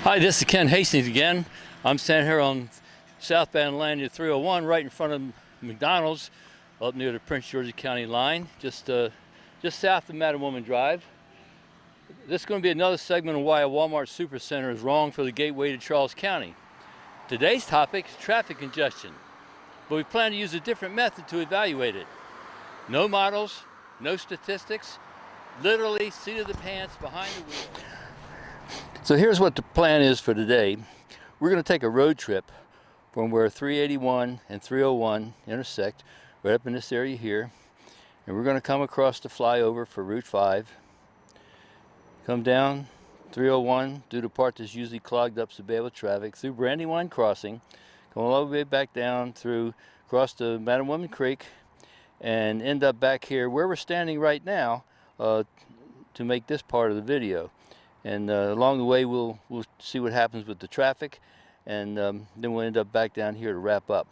Hi, this is Ken Hastings again. I'm standing here on southbound Lanyard 301 right in front of McDonald's up near the Prince George's County line, just south of Madam Woman Drive. This is going to be another segment of why a Walmart Supercenter is wrong for the gateway to Charles County. Today's topic is traffic congestion, but we plan to use a different method to evaluate it. No models, no statistics, literally seat of the pants behind the wheel. So here's what the plan is for today. We're going to take a road trip from where 381 and 301 intersect, right up in this area here. And we're going to come across the flyover for Route 5. Come down 301, do the part that's usually clogged up so bad with traffic, through Brandywine Crossing, come all the way back down through, across the Madam Woman Creek, and end up back here where we're standing right now to make this part of the video. And along the way we'll see what happens with the traffic, and then we'll end up back down here to wrap up.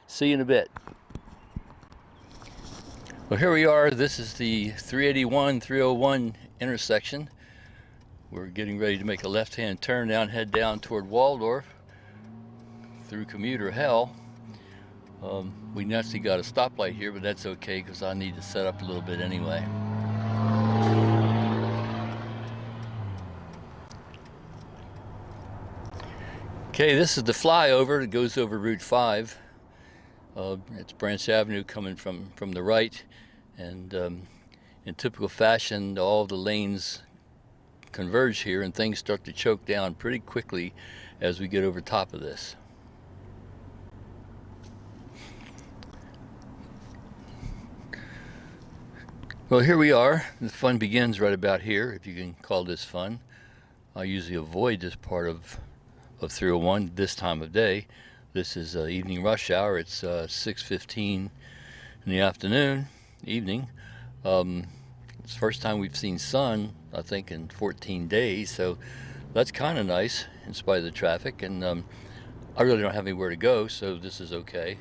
See you in a bit. Well, here we are. This is the 381-301 intersection. We're getting ready to make a left-hand turn down, head down toward Waldorf through commuter hell. We naturally got a stoplight here, but that's okay because I need to set up a little bit anyway. Okay, this is the flyover that goes over Route 5. It's Branch Avenue coming from the right, and in typical fashion, all the lanes converge here and things start to choke down pretty quickly as we get over top of this. Well, here we are. The fun begins right about here, if you can call this fun. I usually avoid this part of 301 this time of day. This is evening rush hour. It's 6:15 in the evening. It's the first time we've seen sun, I think, in 14 days, so that's kind of nice in spite of the traffic. And I really don't have anywhere to go, so this is okay.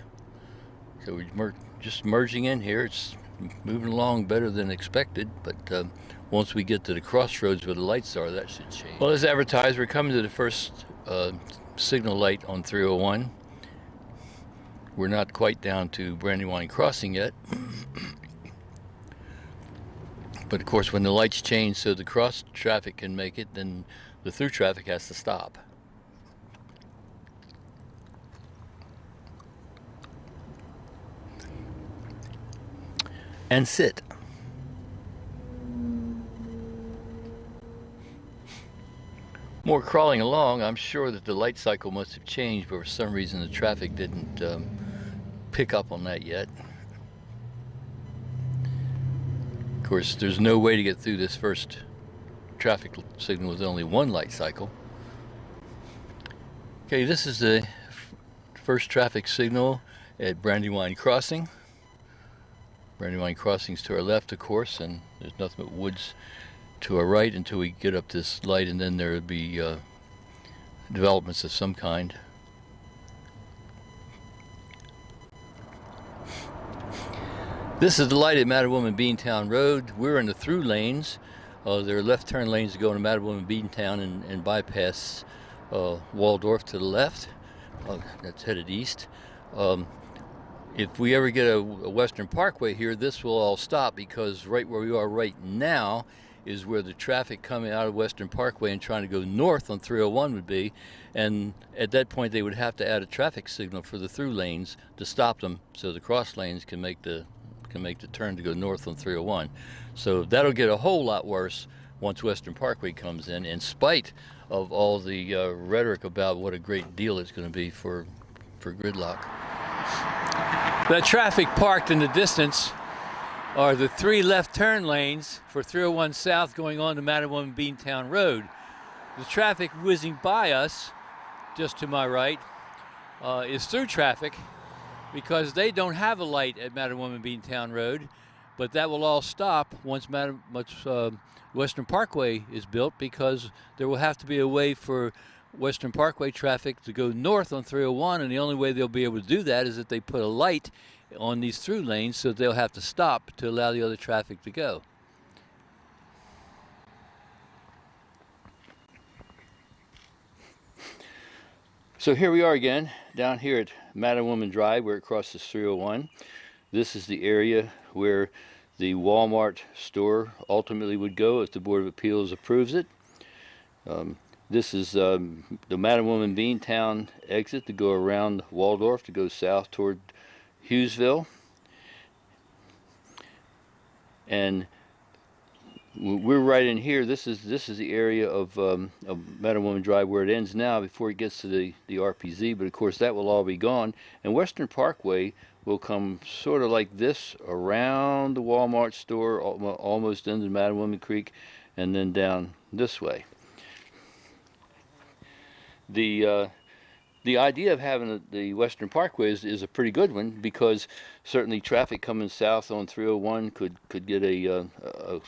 So we're just merging in here. It's moving along better than expected, but once we get to the crossroads where the lights are, that should change. Well, as advertised, we're coming to the first signal light on 301. We're not quite down to Brandywine Crossing yet. But of course, when the lights change so the cross traffic can make it, then the through traffic has to stop. And sit. More crawling along. I'm sure that the light cycle must have changed, but for some reason the traffic didn't pick up on that yet. Of course, there's no way to get through this first traffic signal with only one light cycle. Okay, this is the first traffic signal at Brandywine Crossing. Brandywine Crossing's to our left, of course, and there's nothing but woods to our right until we get up this light, and then there would be developments of some kind. This is the light at Madam Woman Beantown Road. We're in the through lanes. There are left turn lanes that go into Madam Woman Beantown and bypass Waldorf to the left. That's headed east. If we ever get a Western Parkway here, this will all stop, because right where we are right now is where the traffic coming out of Western Parkway and trying to go north on 301 would be, and at that point they would have to add a traffic signal for the through lanes to stop them, so the cross lanes can make the turn to go north on 301. So that'll get a whole lot worse once Western Parkway comes in spite of all the rhetoric about what a great deal it's going to be for gridlock. The traffic parked in the distance are the three left turn lanes for 301 South going on to Madam Woman Beantown Road. The traffic whizzing by us, just to my right, is through traffic, because they don't have a light at Madam Woman Beantown Road, but that will all stop once Western Parkway is built, because there will have to be a way for Western Parkway traffic to go north on 301, and the only way they'll be able to do that is if they put a light on these through lanes, so they'll have to stop to allow the other traffic to go. So here we are again, down here at Madam Woman Drive, where it crosses 301. This is the area where the Walmart store ultimately would go if the Board of Appeals approves it. This is the Madam Woman Beantown exit to go around Waldorf to go south toward Hughesville. And we're right in here. This is the area of Madam Woman Drive where it ends now before it gets to the RPZ, but of course that will all be gone, and Western Parkway will come sort of like this around the Walmart store almost into Madam Woman Creek and then down this way. The idea of having the Western Parkway is a pretty good one, because certainly traffic coming south on 301 could get a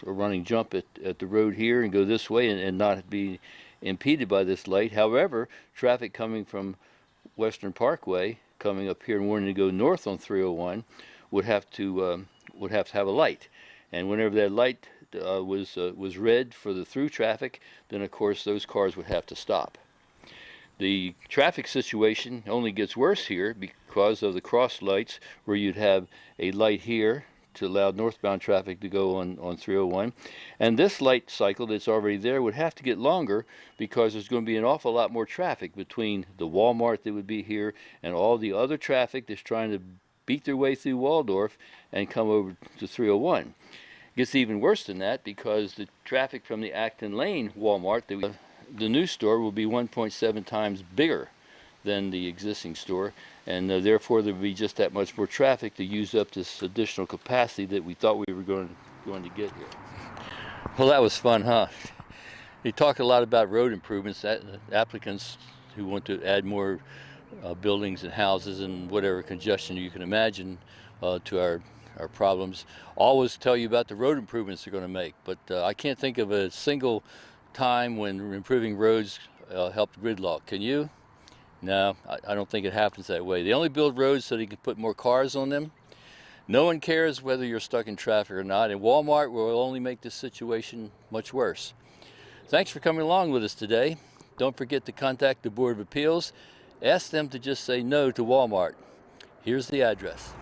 running jump at the road here and go this way and not be impeded by this light. However, traffic coming from Western Parkway coming up here and wanting to go north on 301 would have to have a light, and whenever that light was red for the through traffic, then of course those cars would have to stop. The traffic situation only gets worse here because of the cross lights, where you'd have a light here to allow northbound traffic to go on 301. And this light cycle that's already there would have to get longer, because there's going to be an awful lot more traffic between the Walmart that would be here and all the other traffic that's trying to beat their way through Waldorf and come over to 301. It gets even worse than that, because the traffic from the Acton Lane Walmart, the new store, will be 1.7 times bigger than the existing store, and therefore there will be just that much more traffic to use up this additional capacity that we thought we were going to get here. Well, that was fun, huh? They talk a lot about road improvements. Applicants who want to add more buildings and houses and whatever congestion you can imagine to our problems always tell you about the road improvements they're going to make, but I can't think of a single time when improving roads helped gridlock. Can you? No, I don't think it happens that way. They only build roads so they can put more cars on them. No one cares whether you're stuck in traffic or not, and Walmart will only make this situation much worse. Thanks for coming along with us today. Don't forget to contact the Board of Appeals. Ask them to just say no to Walmart. Here's the address.